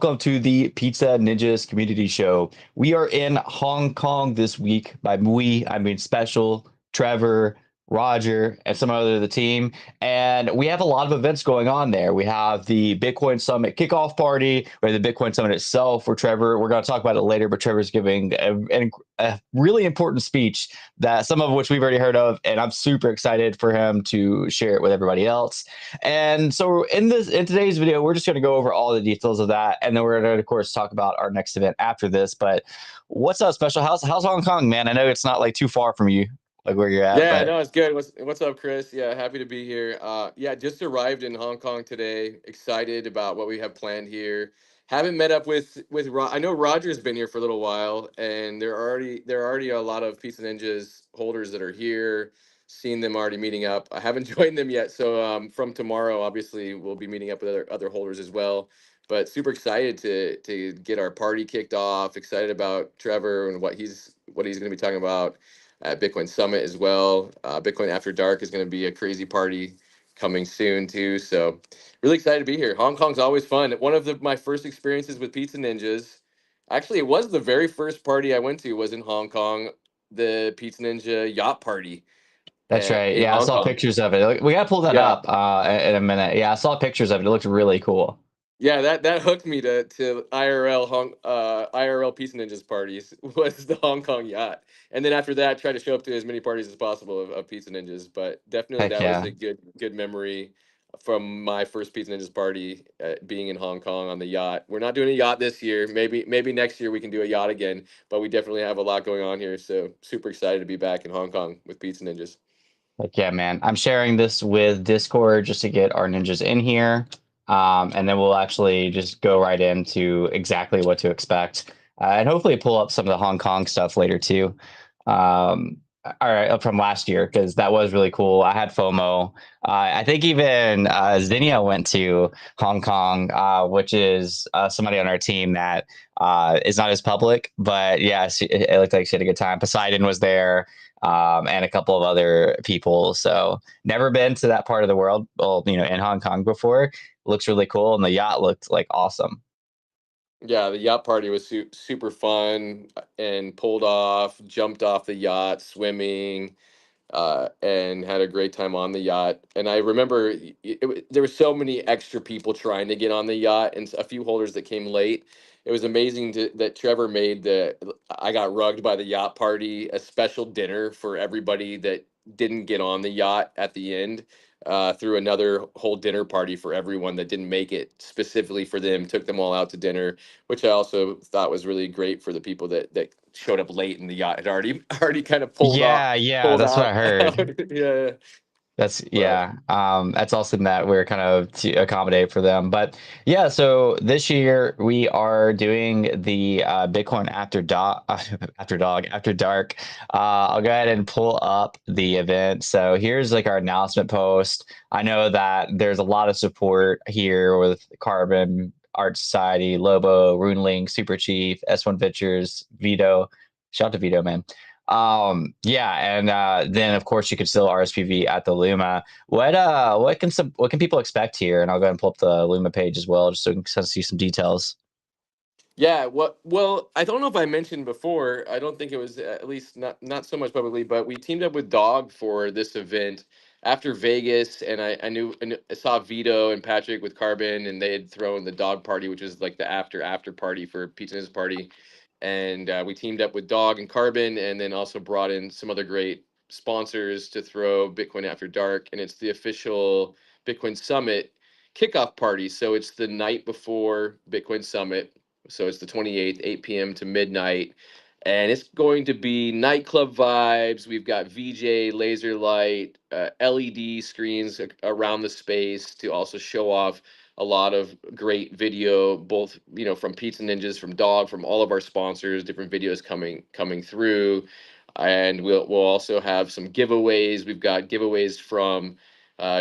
Welcome to the Pizza Ninjas Community Show. We are in Hong Kong this week. By we, I mean Special, Trevor, Roger, and some other of the team. And we have a lot of events going on there. We have the Bitcoin Summit kickoff party, or the Bitcoin Summit itself, where we're going to talk about it later, but Trevor's giving a really important speech that some of which we've already heard of. And I'm super excited for him to share it with everybody else. And so in today's video, we're just going to go over all the details of that, and then we're going to, of course, talk about our next event after this. But what's up, Special? How's Hong Kong, man? I know it's not like too far from you, like where you're at, Yeah, but no, it's good. What's up, Chris? Yeah, happy to be here. Yeah, just arrived in Hong Kong today. Excited about what we have planned here. Haven't met up with. I know Roger's been here for a little while, and there are already a lot of Pizza Ninjas holders that are here. Seen them already meeting up. I haven't joined them yet, so from tomorrow, obviously, we'll be meeting up with other holders as well. But super excited to get our party kicked off. Excited about Trevor and what he's going to be talking about at Bitcoin Summit as well. Bitcoin After Dark is going to be a crazy party coming soon too. So really excited to be here. Hong Kong's always fun. One of my first experiences with Pizza Ninjas, actually, it was the very first party I went to was in Hong Kong, the Pizza Ninja yacht party that's right. in Yeah, I Hong saw Kong. pictures of it. We got to pull that Yeah. up in a minute. Yeah, I saw pictures of it. It looked really cool. Yeah, that hooked me to IRL Pizza Ninjas parties was the Hong Kong yacht, and then after that, try to show up to as many parties as possible of Pizza Ninjas. But definitely, Heck that was yeah. a good memory from my first Pizza Ninjas party, being in Hong Kong on the yacht. We're not doing a yacht this year. Maybe next year we can do a yacht again. But we definitely have a lot going on here, so super excited to be back in Hong Kong with Pizza Ninjas. Heck yeah, man. I'm sharing this with Discord just to get our ninjas in here. And then we'll actually just go right into exactly what to expect. And hopefully pull up some of the Hong Kong stuff later too. Um, all right, from last year, because that was really cool. I had FOMO. I think even Zinnia went to Hong Kong, which is somebody on our team that is not as public. But yeah, it looked like she had a good time. Poseidon was there, and a couple of other people. So never been to that part of the world. Well, in Hong Kong before. Looks really cool, and the yacht looked like awesome. Yeah, the yacht party was super fun and pulled off, jumped off the yacht, swimming, and had a great time on the yacht. And I remember there were so many extra people trying to get on the yacht, and a few holders that came late. It was amazing that Trevor made the I got rugged by the yacht party a special dinner for everybody that didn't get on the yacht at the end. Through another whole dinner party for everyone that didn't make it specifically for them, took them all out to dinner, which I also thought was really great for the people that showed up late and the yacht had already kind of Yeah, pulled that's what I out. heard. Yeah, That's but yeah. That's awesome that we're kind of to accommodate for them. But yeah, so this year we are doing the Bitcoin after dog after dark. I'll go ahead and pull up the event. So here's like our announcement post. I know that there's a lot of support here with Carbon Art Society, Lobo, Runelink, Super Chief, S1 Ventures, Vito. Shout out to Vito, man. Yeah, and then of course you could still RSPV at the Luma. What can people expect here? And I'll go ahead and pull up the Luma page as well, just so you can see some details. yeah. Well, I don't know if I mentioned before. I don't think it was, at least not so much publicly, but we teamed up with Dog for this event after Vegas, and I saw Vito and Patrick with Carbon, and they had thrown the Dog party, which is like the after party for Pizza's party, and we teamed up with Dog and Carbon, and then also brought in some other great sponsors to throw Bitcoin After Dark, and it's the official Bitcoin Summit kickoff party. So it's the night before Bitcoin Summit, so it's the 28th, 8 p.m. to midnight. And it's going to be nightclub vibes. We've got VJ, laser light, LED screens around the space to also show off a lot of great video, both from Pizza Ninjas, from Dog, from all of our sponsors. Different videos coming through, and we'll also have some giveaways. We've got giveaways from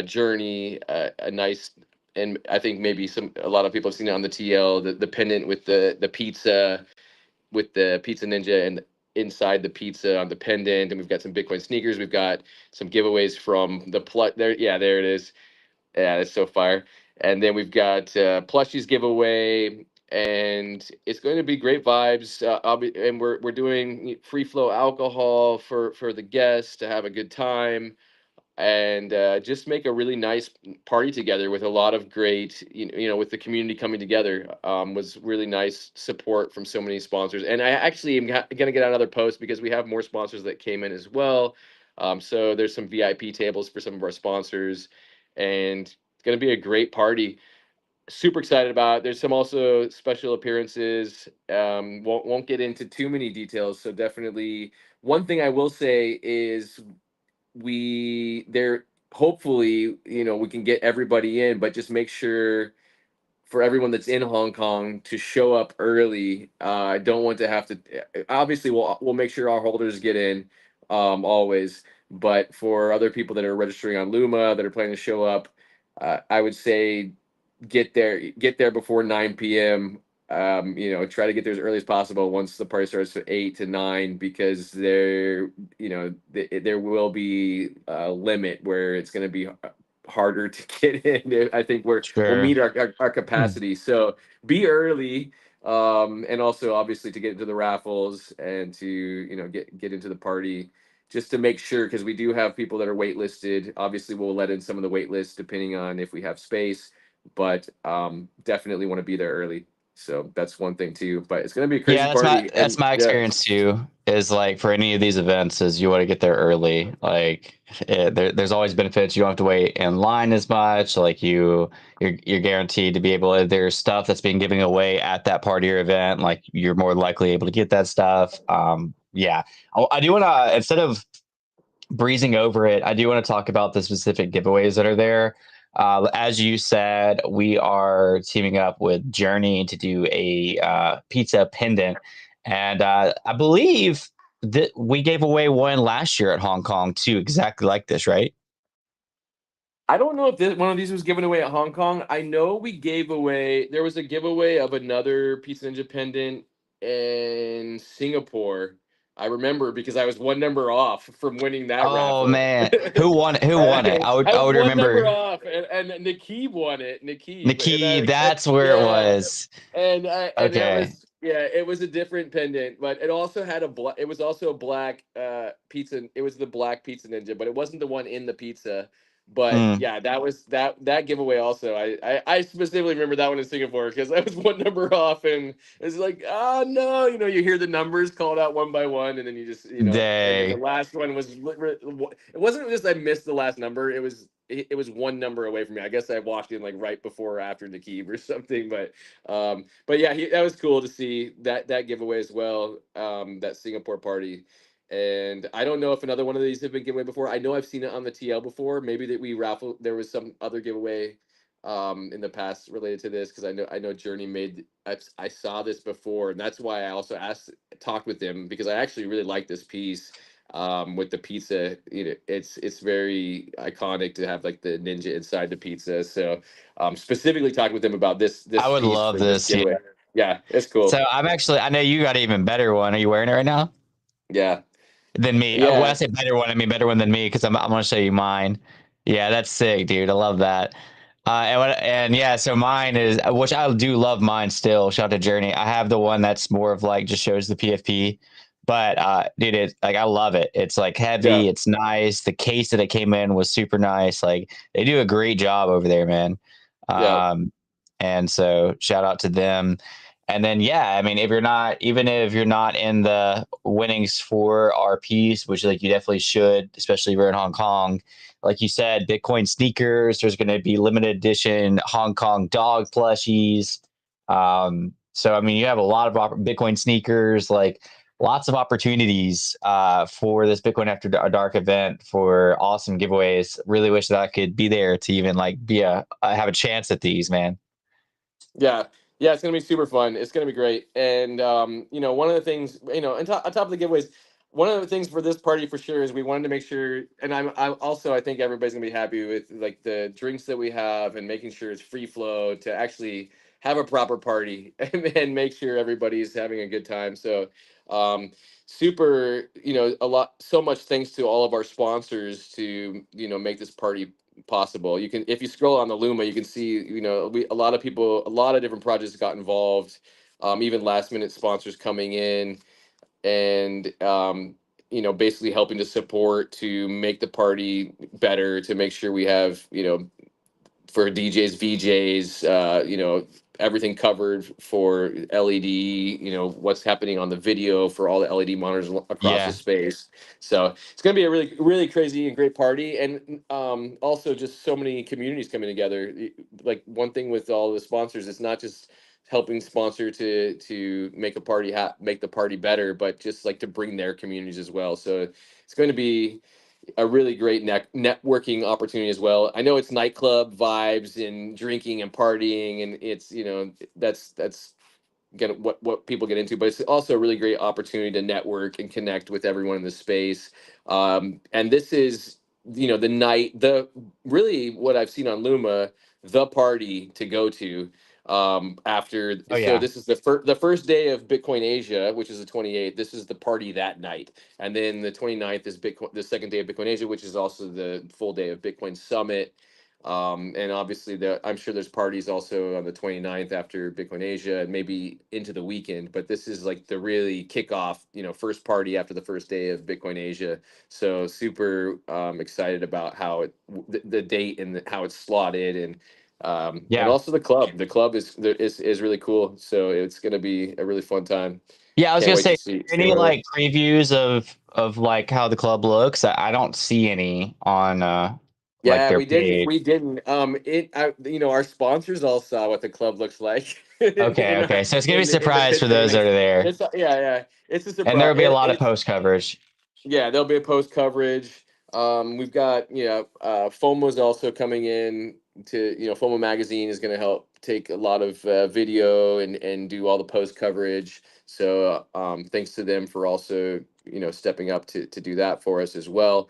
Journey, a nice, and I think maybe a lot of people have seen it on the TL, the pendant with the pizza, with the Pizza Ninja and inside the pizza on the pendant, and we've got some Bitcoin sneakers. We've got some giveaways from the there. Yeah, there it is. Yeah, that's so fire. And then we've got plushies giveaway. and it's going to be great vibes. And we're doing free flow alcohol for the guests to have a good time, and just make a really nice party together with a lot of great, with the community coming together. Was really nice support from so many sponsors, and I actually am going to get another post because we have more sponsors that came in as well. So there's some VIP tables for some of our sponsors, and it's going to be a great party. Super excited about it. There's some also special appearances. Won't get into too many details. So definitely, one thing I will say is we there hopefully, we can get everybody in, but just make sure for everyone that's in Hong Kong to show up early. I don't want to have to. Obviously, we'll make sure our holders get in, always. But for other people that are registering on Luma that are planning to show up, I would say get there before 9 p.m. Try to get there as early as possible once the party starts at 8 to 9, because there will be a limit where it's going to be harder to get in. I think we'll Sure. meet our capacity. So be early, and also obviously to get into the raffles and to get into the party, just to make sure, because we do have people that are waitlisted. Obviously, we'll let in some of the wait lists depending on if we have space, but definitely want to be there early. So that's one thing too. But it's going to be a crazy Yeah, that's my party, that's and my yeah, experience too. Is like for any of these events, is you want to get there early. Like there's always benefits. You don't have to wait in line as much. Like you're guaranteed to be able to. There's stuff that's being given away at that party or event. Like you're more likely able to get that stuff. Yeah, I do want to, instead of breezing over it, I do want to talk about the specific giveaways that are there. As you said, we are teaming up with Journey to do a pizza pendant, and I believe that we gave away one last year at Hong Kong too, exactly like this, right? I don't know if one of these was given away at Hong Kong. I know we gave away. There was a giveaway of another Pizza Ninja pendant in Singapore. I remember because I was one number off from winning that Oh raffle. man, who won it? Who won it? I I was would one number remember. off, and Nikib won it. Nikib, Nikki, that's where it yeah, was. and it Okay. was, yeah, it was a different pendant, but it also had it was also a black pizza. It was the black Pizza Ninja, but it wasn't the one in the pizza. But Mm, yeah, that was that giveaway also. I specifically remember that one in Singapore because I was one number off, and it's like, oh no, you hear the numbers called out one by one, and then you just, and then the day. last one was it wasn't just I missed the last number. It was one number away from me. I guess I walked in like right before or after Nikib or something, but yeah, that was cool to see that giveaway as well. That Singapore party, and I don't know if another one of these have been given away before. I know I've seen it on the TL before. Maybe that we raffle. There was some other giveaway in the past related to this, because I know Journey made. I saw this before, and that's why I also talked with him, because I actually really like this piece. With the pizza, it's very iconic to have like the ninja inside the pizza. So specifically talking with him about this I this would piece love for this this. Yeah. giveaway. Yeah, it's cool. So I know you got an even better one. Are you wearing it right now? Yeah, Than me. When I yeah, say better one, I mean better one than me because I'm going to show you mine. Yeah, that's sick, dude. I love that. And yeah, so mine is, which I do love mine still. Shout out to Journey. I have the one that's more of like just shows the PFP, but dude, it like I love it. It's like yeah, heavy. It's nice. The case that it came in was super nice. Like they do a great job over there, man. yeah, Um, and so shout out to them. And then, yeah, I mean, even if you're not in the winnings for our piece, which like you definitely should, especially if you're in Hong Kong, like you said, Bitcoin sneakers, there's going to be limited edition Hong Kong dog plushies. So, I mean, you have a lot of Bitcoin sneakers, like lots of opportunities for this Bitcoin After Dark event for awesome giveaways. Really wish that I could be there to even like have a chance at these, man. yeah, yeah. It's gonna be super fun. It's gonna be great. And one of the things, on top of the giveaways, one of the things for this party for sure is we wanted to make sure, and I think everybody's gonna be happy with like the drinks that we have, and making sure it's free flow to actually have a proper party, and make sure everybody's having a good time. So, um, super, so much thanks to all of our sponsors to make this party possible. You can, if you scroll on the Luma, you can see, a lot of people, a lot of different projects got involved, even last minute sponsors coming in and basically helping to support to make the party better, to make sure we have, for DJs, VJs, everything covered for LED, what's happening on the video for all the LED monitors across the Yeah. space. So it's going to be a really, really crazy and great party. And also just so many communities coming together. Like one thing with all the sponsors, it's not just helping sponsor to make a party, make the party better, but just like to bring their communities as well. So it's going to be a really great networking opportunity as well. I know it's nightclub vibes and drinking and partying, and it's that's get what people get into, but it's also a really great opportunity to network and connect with everyone in the space. And this is the night, the really what I've seen on Luma, the party to go to after. Oh So yeah. this is the first day of Bitcoin Asia, which is the 28th. This is the party that night, and then the 29th is Bitcoin, the second day of Bitcoin Asia, which is also the full day of Bitcoin Summit. And obviously I'm sure there's parties also on the 29th after Bitcoin Asia and maybe into the weekend, but this is like the really kickoff, first party after the first day of Bitcoin Asia. So super excited about how the date and how it's slotted, and Yeah. also the club is really cool. So it's going to be a really fun time. Yeah, I was Can't gonna wait say, to see any everyone. like previews of like how the club looks? I don't see any on like Yeah, their we didn't. page. We didn't. Our sponsors all saw what the club looks like Okay, okay. So it's gonna be a in the surprise for pit those that bank. are there. Yeah. It's a And there'll surprise. be a lot of post coverage. Yeah, there'll be a post coverage. We've got FOMO's also coming in to FOMO magazine is going to help take a lot of video and do all the post coverage. So thanks to them for also stepping up to do that for us as well.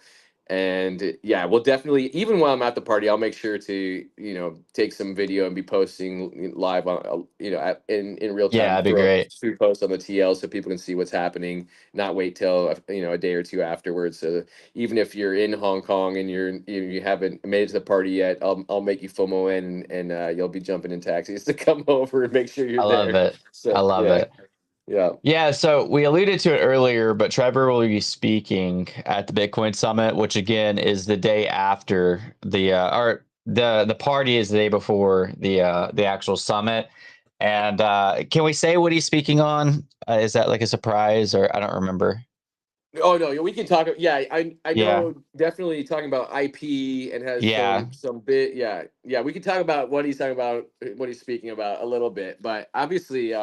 And yeah, we'll definitely, even while I'm at the party, I'll make sure to take some video and be posting live on in real Yeah, time, that'd be throw great. food posts on the TL so people can see what's happening, not wait till a day or two afterwards. So even if you're in Hong Kong and you haven't made it to the party yet, I'll make you FOMO in, and you'll be jumping in taxis to come over and make sure I you're love there. it. I So love yeah, it. yeah. Yeah, so we alluded to it earlier, but Trevor will be speaking at the Bitcoin Summit, which again is the day after or the party is the day before the actual summit. And can we say what he's speaking on? Is that like a surprise, or I don't remember? Oh no, yeah, we can talk. Yeah, I Yeah, know definitely talking about IP and has yeah. some bit. Yeah. We can talk about what he's talking about, what he's speaking about a little bit, but obviously,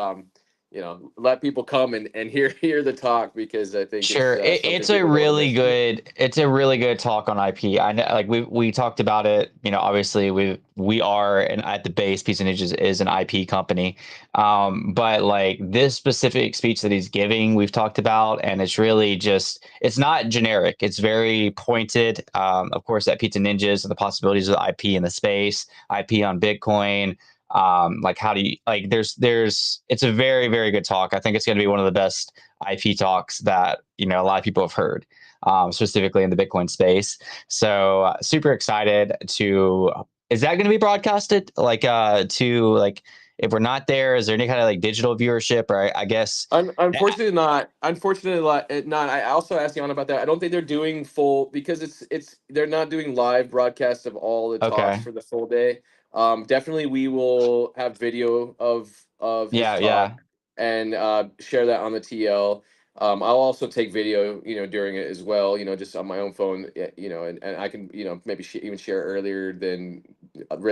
let people come and hear the talk, because I think it's Sure. something people don't want to miss. It's a really good talk on IP. I know, like we talked about it, obviously we are, and at the base Pizza Ninjas is an IP company. But like this specific speech that he's giving, we've talked about, and it's really just, it's not generic. It's very pointed. Of course, at Pizza Ninjas and the possibilities of IP in the space, IP on Bitcoin. Like how do you, like there's it's a very, very good talk. I think it's going to be one of the best IP talks that a lot of people have heard, specifically in the Bitcoin space. So super excited to. Is that going to be broadcasted like to like, if we're not there? Is there any kind of like digital viewership, or I guess? Unfortunately not. Unfortunately not. I also asked Jan about that. I don't think they're doing full, because they're not doing live broadcasts of all the talks Okay. for the full day. Definitely we will have video of his Yeah, talk yeah. and share that on the TL. I'll also take video, during it as well, just on my own phone, and I can, maybe even share earlier than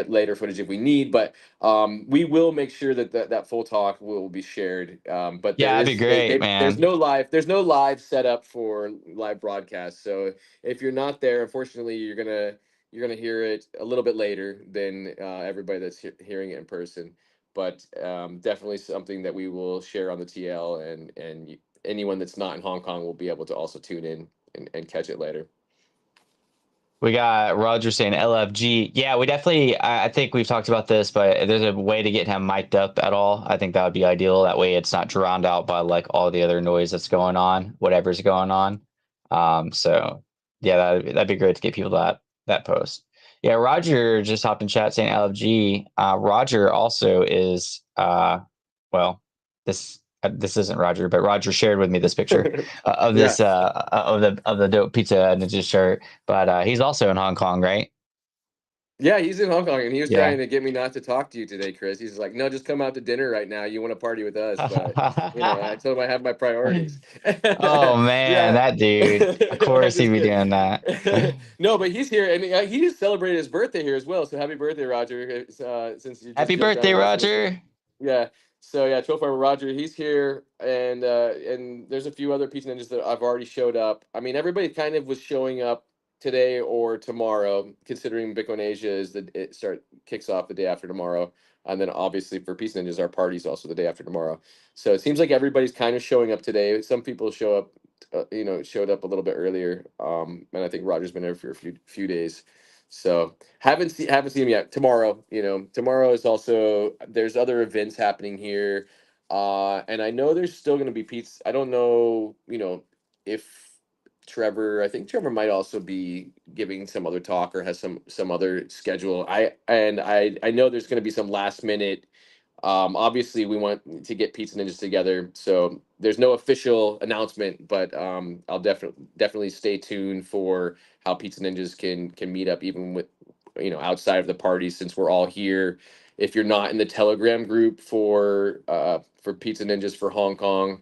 later footage if we need, but we will make sure that full talk will be shared. But Yeah, there that'd be is great, man. there's no live setup for live broadcast. So if you're not there, unfortunately, you're gonna hear it a little bit later than everybody that's hearing it in person. But definitely something that we will share on the TL, and anyone that's not in Hong Kong will be able to also tune in and catch it later. We got Roger saying LFG. Yeah, we definitely, I think we've talked about this, but if there's a way to get him mic'd up at all, I think that would be ideal. That way it's not drowned out by like all the other noise that's going on, whatever's going on. So yeah, that'd be great to get people that post. Yeah, Roger just hopped in chat saying LFG. Roger also is well, this isn't Roger, but Roger shared with me this picture of Yeah. this of the dope pizza ninja shirt. But he's also in Hong Kong, right? Yeah, he's in Hong Kong, and he was Yeah. trying to get me not to talk to you today, Chris. He's like, "No, just come out to dinner right now. You want to party with us?" But I told him I have my priorities. Oh man, Yeah, that dude. Of I'm course he'd just be kidding. doing that. No, but he's here, and he just celebrated his birthday here as well. So happy birthday, Roger! Since you just Happy jumped on birthday, with us in this one. Roger. Yeah. So yeah, Troll Farmer Roger, he's here, and there's a few other Pizza Ninjas that I've already showed up. I mean, everybody kind of was showing up today or tomorrow, considering Bitcoin Asia is kicks off the day after tomorrow, and then obviously for Pizza Ninjas, our party's also the day after tomorrow. So it seems like everybody's kind of showing up today. Some people show up, showed up a little bit earlier, and I think Roger's been there for a few days. So haven't seen him yet. Tomorrow, tomorrow is also there's other events happening here, and I know there's still going to be pizza. I don't know, if Trevor. I think Trevor might also be giving some other talk or has some other schedule. I know there's going to be some last minute. Obviously, we want to get Pizza Ninjas together, so there's no official announcement, but I'll definitely stay tuned for how Pizza Ninjas can meet up, even with outside of the party, since we're all here. If you're not in the Telegram group for Pizza Ninjas for Hong Kong,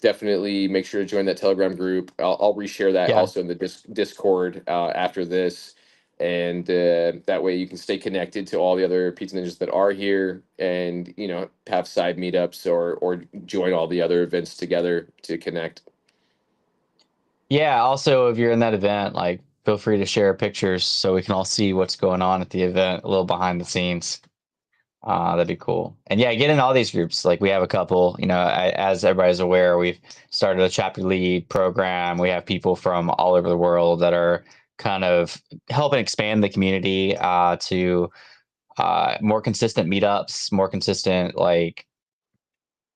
definitely make sure to join that Telegram group. I'll reshare that Yeah. also in the Discord after this, and that way you can stay connected to all the other Pizza Ninjas that are here, and have side meetups or join all the other events together to connect. Yeah, also if you're in that event, like feel free to share pictures so we can all see what's going on at the event, a little behind the scenes. That'd be cool. And yeah, get in all these groups. Like we have a couple, as everybody's aware, we've started a chapter lead program. We have people from all over the world that are kind of helping expand the community to more consistent meetups, more consistent like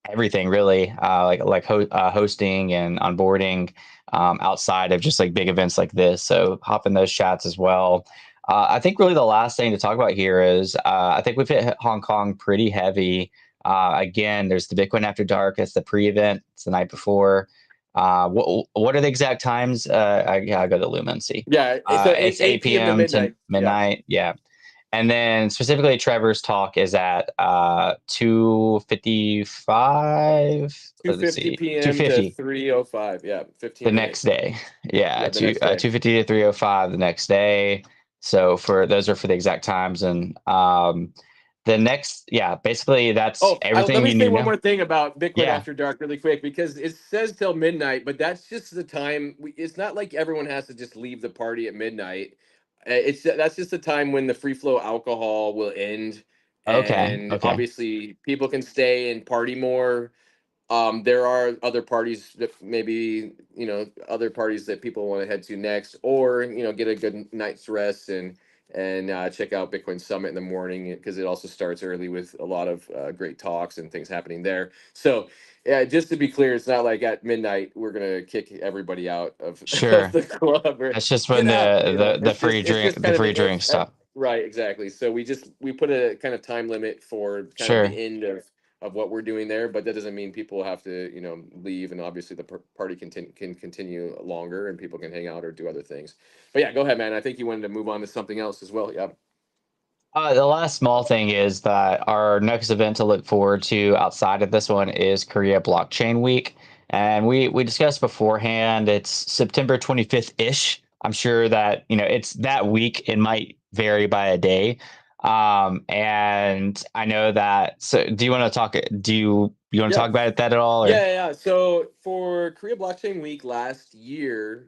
everything really, hosting and onboarding outside of just like big events like this. So hop in those chats as well. I think really the last thing to talk about here is I think we've hit Hong Kong pretty heavy. Again, there's the Bitcoin After Dark. It's the pre-event. It's the night before. What are the exact times? I gotta go to Lumen and see. Yeah, so It's 8 8 p.m. to p.m. to midnight. Yeah, midnight. Yeah. And then specifically Trevor's talk is at 2:55. two Let's fifty see, p.m. to 2:50 3:05. Yeah, the 15 next minutes. day. Yeah, Yeah, the next day. 2:50 to 3:05 the next day. So for those are for the exact times, and the next, yeah, basically that's Oh, let everything me you need say to one know. more thing about Bitcoin Yeah. After Dark really quick, because it says till midnight, but that's just the time. It's not like everyone has to just leave the party at midnight. That's just the time when the free flow alcohol will end, Okay. and Okay. obviously people can stay and party more. There are other parties that maybe other parties that people want to head to next, or get a good night's rest and check out Bitcoin Summit in the morning, because it also starts early with a lot of great talks and things happening there. So yeah, just to be clear, it's not like at midnight we're gonna kick everybody out of, of Sure. the club or That's just when get out. the free It's drink just the kind of free drinks stop. right, exactly. So we put a kind of time limit for kind of the Sure. end of what we're doing there, but that doesn't mean people have to leave, and obviously the party can continue longer and people can hang out or do other things. But yeah, go ahead, man. I think you wanted to move on to something else as well. Yeah. The last small thing is that our next event to look forward to outside of this one is Korea Blockchain Week. And we discussed beforehand, it's September 25th ish. I'm sure that, it's that week. It might vary by a day. And I know that. So do you want to you want to Yeah. talk about that at all or? Yeah. So for Korea Blockchain Week last year,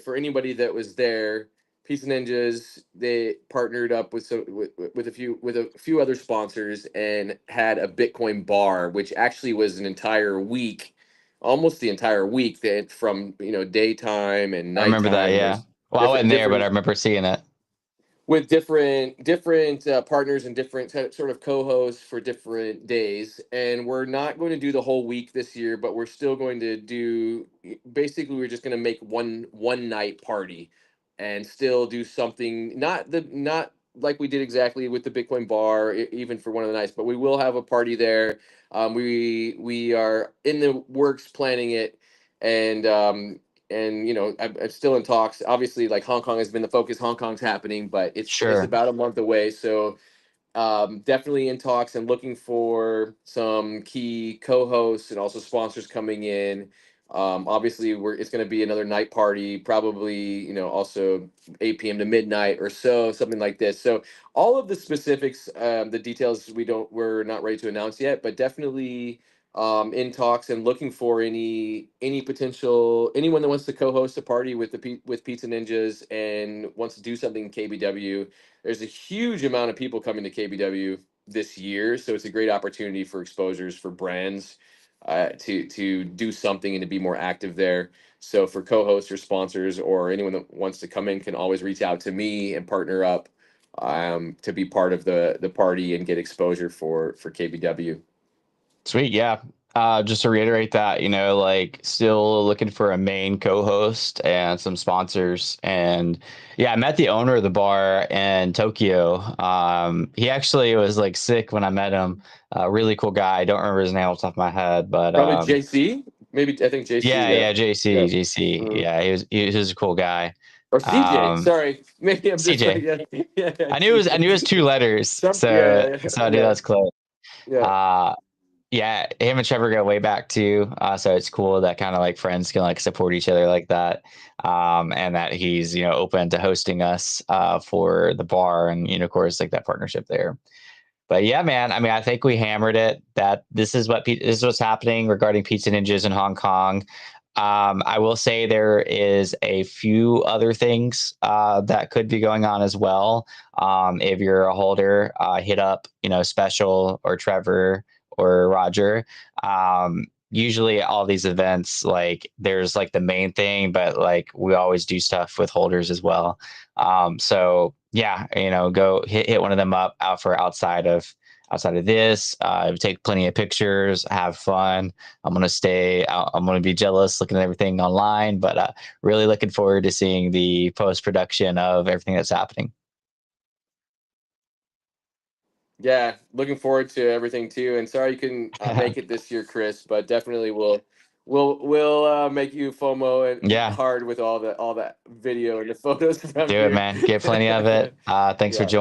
for anybody that was there, Pizza Ninjas, they partnered up with a few other sponsors and had a Bitcoin bar, which actually was an entire week, almost the entire week, that from daytime and I remember that, nighttime. yeah. There's Well, I different wasn't there, but I different remember seeing it. with different partners and different sort of co-hosts for different days, and we're not going to do the whole week this year, but we're still going to do, basically we're just going to make one night party, and still do something, not like we did exactly with the Bitcoin bar, even for one of the nights, but we will have a party there. We are in the works planning it, and I'm still in talks. Obviously, like Hong Kong has been the focus. Hong Kong's happening, but it's Sure. about a month away. So definitely in talks and looking for some key co-hosts and also sponsors coming in. Obviously, it's going to be another night party, probably also 8 p.m. to midnight or so, something like this. So all of the specifics, the details we're not ready to announce yet, but definitely in talks and looking for any potential anyone that wants to co-host a party with with Pizza Ninjas and wants to do something in KBW. There's a huge amount of people coming to KBW this year, so it's a great opportunity for exposures for brands to do something and to be more active there. So for co-hosts or sponsors or anyone that wants to come in can always reach out to me and partner up to be part of the party and get exposure for KBW. Sweet. Yeah. Just to reiterate that, like still looking for a main co-host and some sponsors. And yeah, I met the owner of the bar in Tokyo. He actually was like sick when I met him. Really cool guy. I don't remember his name off the top of my head, but Probably JC, maybe I think JC. yeah, Yeah, yeah, yeah. JC. Mhm. Yeah, he was a cool guy. Or CJ. Um, Sorry, maybe I'm just like CJ. yeah, yeah, I knew it was CJ. 2 letters, so Yeah, I knew yeah, that's close. yeah. Uh, Yeah, him and Trevor go way back too. So it's cool that kind of like friends can like support each other like that. And that he's, open to hosting us for the bar and, of course, like that partnership there. But yeah, man, I mean, I think we hammered it that this is what's happening regarding Pizza Ninjas in Hong Kong. I will say there is a few other things that could be going on as well. If you're a holder, hit up, Special or Trevor or Roger. Usually all these events, like there's like the main thing, but like we always do stuff with holders as well. So yeah, go hit one of them up out for outside of this. Take plenty of pictures, have fun. I'm gonna be jealous looking at everything online, but really looking forward to seeing the post production of everything that's happening. Yeah, looking forward to everything too. And sorry you couldn't make it this year, Chris, but definitely we'll make you FOMO and Yeah, hard with all that video and the photos from do it, your man. Get plenty of it. Thanks for yeah. joining.